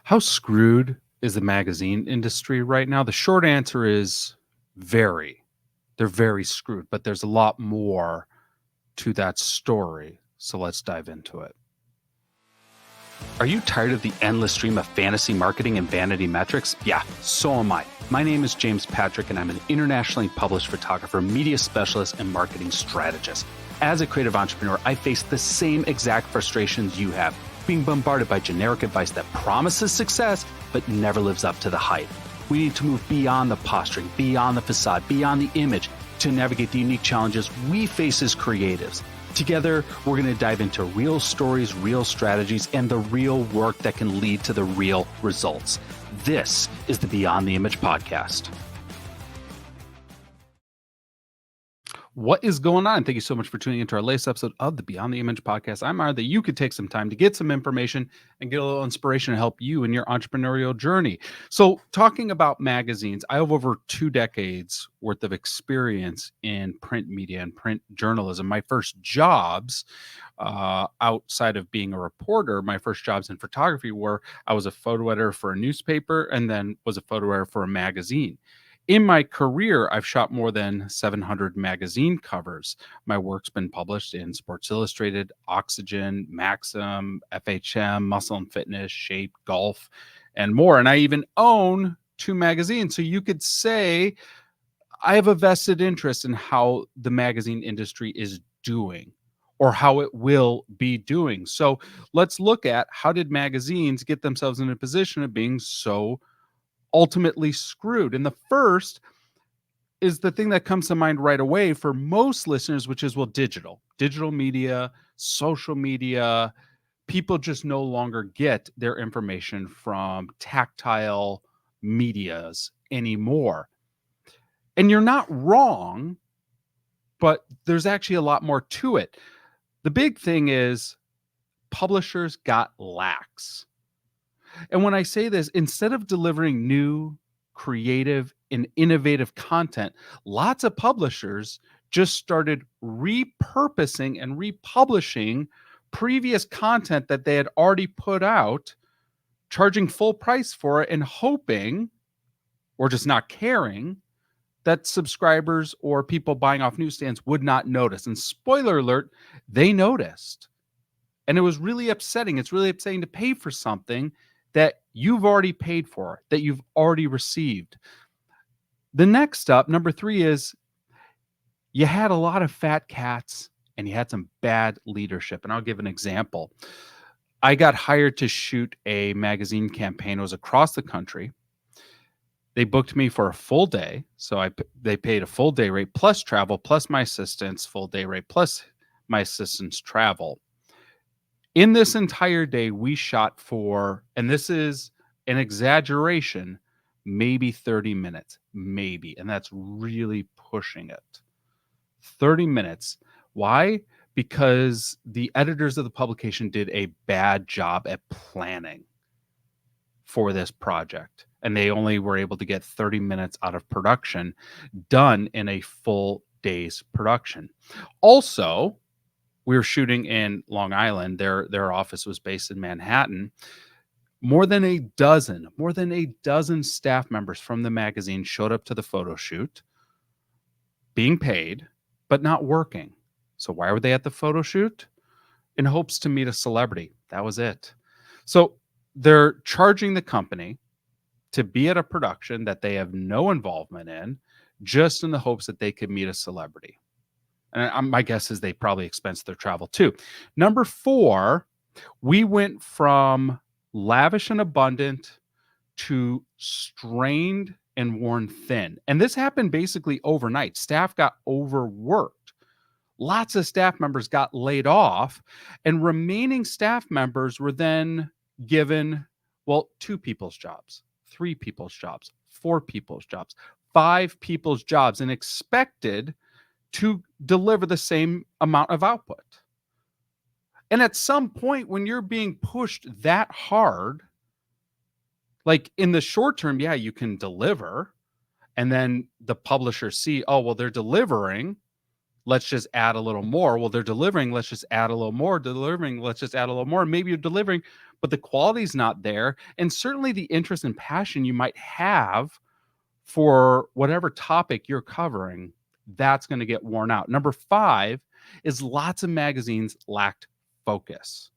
How screwed is the magazine industry right now? The short answer is very. They're very screwed, but there's a lot more to that story. So let's dive into it. Are you tired of the endless stream of fantasy marketing and vanity metrics? Yeah, so am I. My name is James Patrick, and I'm an internationally published photographer, media specialist, and marketing strategist. As a creative entrepreneur, I face the same exact frustrations you have, being bombarded by generic advice that promises success but never lives up to the hype. We need to move beyond the posturing, beyond the facade, beyond the image to navigate the unique challenges we face as creatives. Together, we're going to dive into real stories, real strategies, and the real work that can lead to the real results. This is the Beyond the Image podcast. What is going on? Thank you so much for tuning into our latest episode of the Beyond the Image podcast. I'm honored that you could take some time to get some information and get a little inspiration to help you in your entrepreneurial journey. So, talking about magazines, I have over 2 decades worth of experience in print media and print journalism. My first jobs, outside of being a reporter, my first jobs in photography were I was a photo editor for a newspaper and then was a photo editor for a magazine. In my career, I've shot more than 700 magazine covers. My work's been published in Sports Illustrated, Oxygen, Maxim, FHM, Muscle and Fitness, Shape, Golf, and more. And I even own 2 magazines. So you could say I have a vested interest in how the magazine industry is doing or how it will be doing. So let's look at how did magazines get themselves in a position of being so ultimately screwed. And the first is the thing that comes to mind right away for most listeners, which is, well, digital media, social media. People just no longer get their information from tactile medias anymore. And you're not wrong, but there's actually a lot more to it. The big thing is publishers got lax. And when I say this, instead of delivering new, creative, and innovative content, lots of publishers just started repurposing and republishing previous content that they had already put out, charging full price for it and hoping, or just not caring, that subscribers or people buying off newsstands would not notice. And spoiler alert, they noticed. And it was really upsetting. It's really upsetting to pay for something that you've already paid for, that you've already received. The next up, number 3, is you had a lot of fat cats and you had some bad leadership. And I'll give an example. I got hired to shoot a magazine campaign. It was across the country. They booked me for a full day. So they paid a full day rate plus travel, plus my assistant's full day rate, plus my assistant's travel. In this entire day, we shot for, and this is an exaggeration, maybe 30 minutes, maybe. And that's really pushing it. 30 minutes. Why? Because the editors of the publication did a bad job at planning for this project. And they only were able to get 30 minutes out of production done in a full day's production. Also, we were shooting in Long Island. Their office was based in Manhattan. More than a dozen staff members from the magazine showed up to the photo shoot, being paid, but not working. So why were they at the photo shoot? In hopes to meet a celebrity. That was it. So they're charging the company to be at a production that they have no involvement in, just in the hopes that they could meet a celebrity. And my guess is they probably expense their travel too. Number 4, we went from lavish and abundant to strained and worn thin. And this happened basically overnight. Staff got overworked. Lots of staff members got laid off, and remaining staff members were then given, well, 2 people's jobs, 3 people's jobs, 4 people's jobs, 5 people's jobs, and expected to deliver the same amount of output. And at some point, when you're being pushed that hard, like in the short term, yeah, you can deliver. And then the publishers see, oh, well, they're delivering. Let's just add a little more. Well, they're delivering. Let's just add a little more. Delivering. Let's just add a little more. Maybe you're delivering, but the quality's not there. And certainly the interest and passion you might have for whatever topic you're covering, that's going to get worn out. Number five is lots of magazines lacked focus.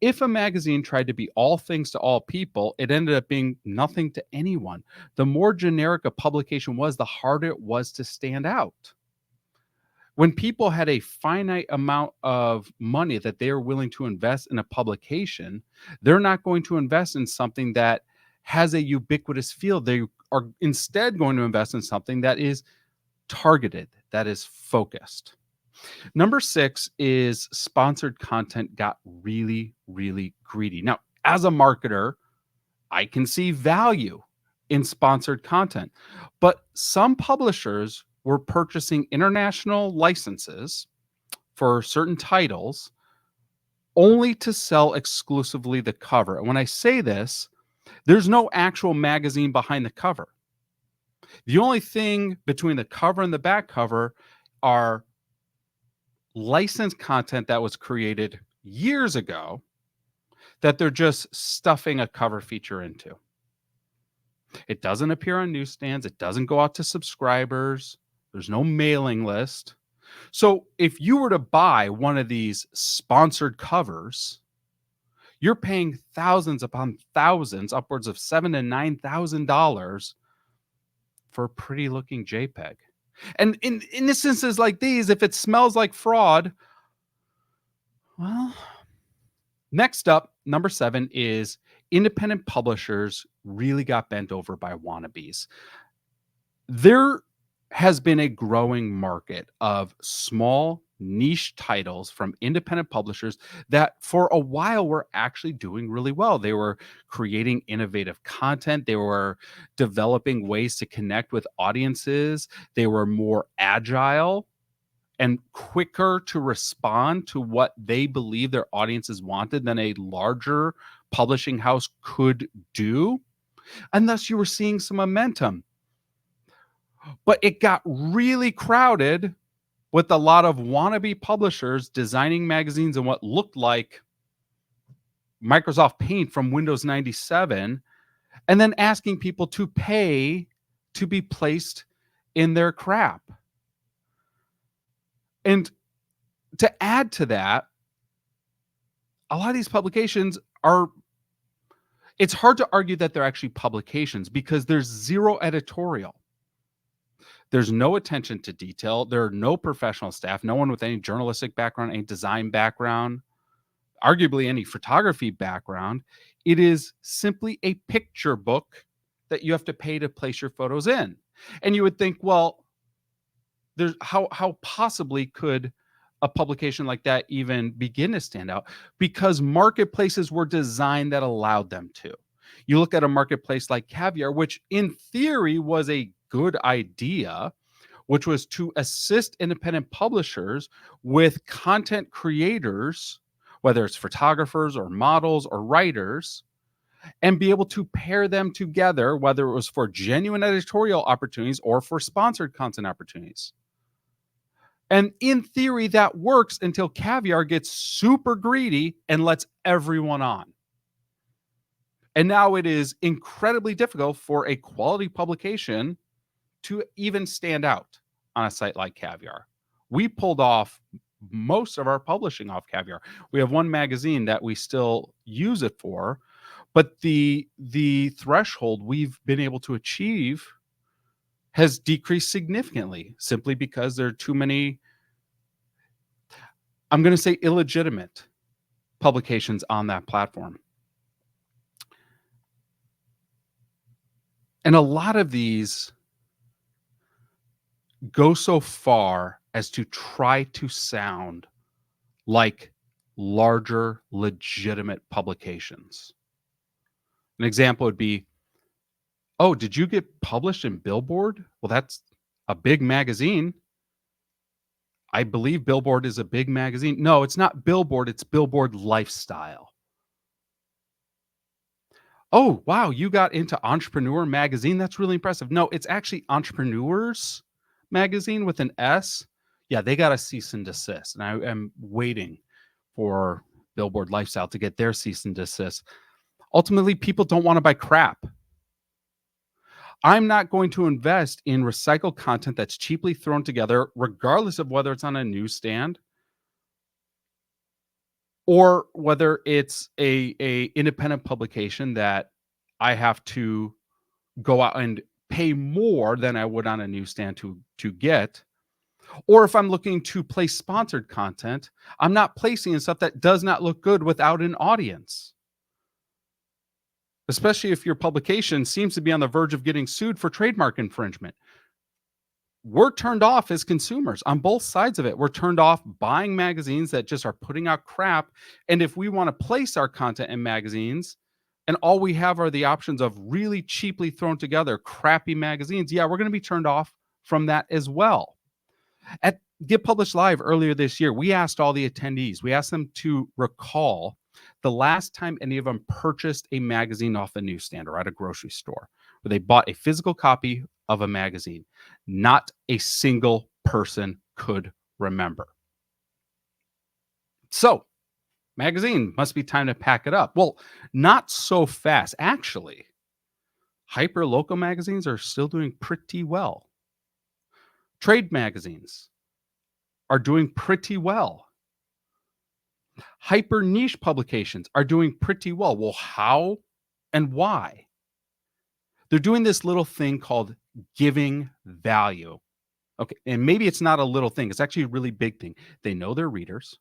If a magazine tried to be all things to all people, it ended up being nothing to anyone. The more generic a publication was, the harder it was to stand out. When people had a finite amount of money that they are willing to invest in a publication, they're not going to invest in something that has a ubiquitous feel. They are instead going to invest in something that is targeted, that is focused. Number six is sponsored content got really, really greedy. Now, as a marketer, I can see value in sponsored content, but some publishers were purchasing international licenses for certain titles only to sell exclusively the cover. And when I say this, there's no actual magazine behind the cover. The only thing between the cover and the back cover are licensed content that was created years ago that they're just stuffing a cover feature into. It doesn't appear on newsstands. It doesn't go out to subscribers. There's no mailing list. So if you were to buy one of these sponsored covers, you're paying thousands upon thousands, upwards of $7,000 to $9,000 for a pretty looking JPEG. And in instances like these, if it smells like fraud, well, next up, number seven is independent publishers really got bent over by wannabes. There has been a growing market of small niche titles from independent publishers that for a while were actually doing really well. They were creating innovative content. They were developing ways to connect with audiences. They were more agile and quicker to respond to what they believe their audiences wanted than a larger publishing house could do. And thus you were seeing some momentum. But it got really crowded with a lot of wannabe publishers designing magazines in what looked like Microsoft Paint from Windows 97, and then asking people to pay to be placed in their crap. And to add to that, a lot of these publications it's hard to argue that they're actually publications because there's zero editorial. There's no attention to detail. There are no professional staff, no one with any journalistic background, any design background, arguably any photography background. It is simply a picture book that you have to pay to place your photos in. And you would think, well, there's how possibly could a publication like that even begin to stand out? Because marketplaces were designed that allowed them to. You look at a marketplace like Caviar, which in theory was a good idea, which was to assist independent publishers with content creators, whether it's photographers or models or writers, and be able to pair them together, whether it was for genuine editorial opportunities or for sponsored content opportunities. And in theory, that works until Caviar gets super greedy and lets everyone on. And now it is incredibly difficult for a quality publication to even stand out on a site like Caviar. We pulled off most of our publishing off Caviar. We have one magazine that we still use it for, but the threshold we've been able to achieve has decreased significantly simply because there are too many, I'm going to say, illegitimate publications on that platform. And a lot of these go so far as to try to sound like larger, legitimate publications. An example would be, oh, did you get published in Billboard? Well, that's a big magazine. I believe Billboard is a big magazine. No, it's not Billboard. It's Billboard Lifestyle. Oh, wow, you got into Entrepreneur Magazine. That's really impressive. No, it's actually Entrepreneurs Magazine with an S. Yeah, they got a cease and desist. And I am waiting for Billboard Lifestyle to get their cease and desist. Ultimately, people don't want to buy crap. I'm not going to invest in recycled content that's cheaply thrown together, regardless of whether it's on a newsstand or whether it's a independent publication that I have to go out and pay more than I would on a newsstand to get. Or if I'm looking to place sponsored content, I'm not placing in stuff that does not look good without an audience. Especially if your publication seems to be on the verge of getting sued for trademark infringement. We're turned off as consumers on both sides of it. We're turned off buying magazines that just are putting out crap. And if we want to place our content in magazines and all we have are the options of really cheaply thrown together crappy magazines, yeah, we're going to be turned off from that as well. At Get Published Live earlier this year, we asked all the attendees, we asked them to recall the last time any of them purchased a magazine off a newsstand or at a grocery store, where they bought a physical copy of a magazine. Not a single person could remember. So, magazine must be time to pack it up. Well, not so fast. Actually, hyper local magazines are still doing pretty well. Trade magazines are doing pretty well. Hyper niche publications are doing pretty well. Well, how and why? They're doing this little thing called giving value. Okay, and maybe it's not a little thing. It's actually a really big thing. They know their readers.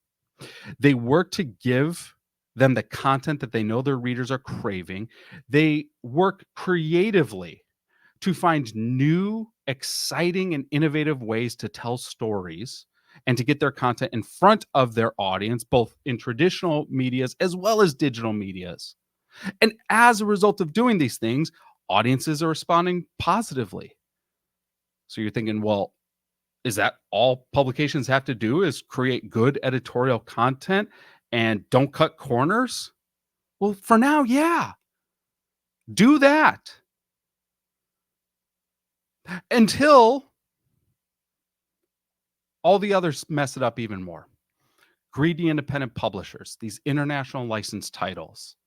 They work to give them the content that they know their readers are craving. They work creatively to find new, exciting, and innovative ways to tell stories and to get their content in front of their audience, both in traditional medias as well as digital medias. And as a result of doing these things, audiences are responding positively. So you're thinking, well, is that all publications have to do is create good editorial content and don't cut corners? Well, for now, yeah. Do that. Until all the others mess it up even more. Greedy independent publishers, these international licensed titles.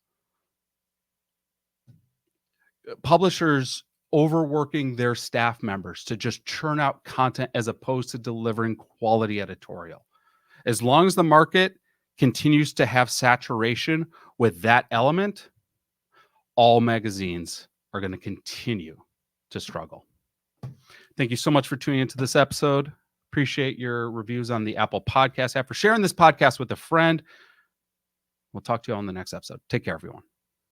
Publishers overworking their staff members to just churn out content as opposed to delivering quality editorial. As long as the market continues to have saturation with that element, all magazines are going to continue to struggle. Thank you so much for tuning into this episode. Appreciate your reviews on the Apple Podcast app, for sharing this podcast with a friend. We'll talk to you all in the next episode. Take care, everyone.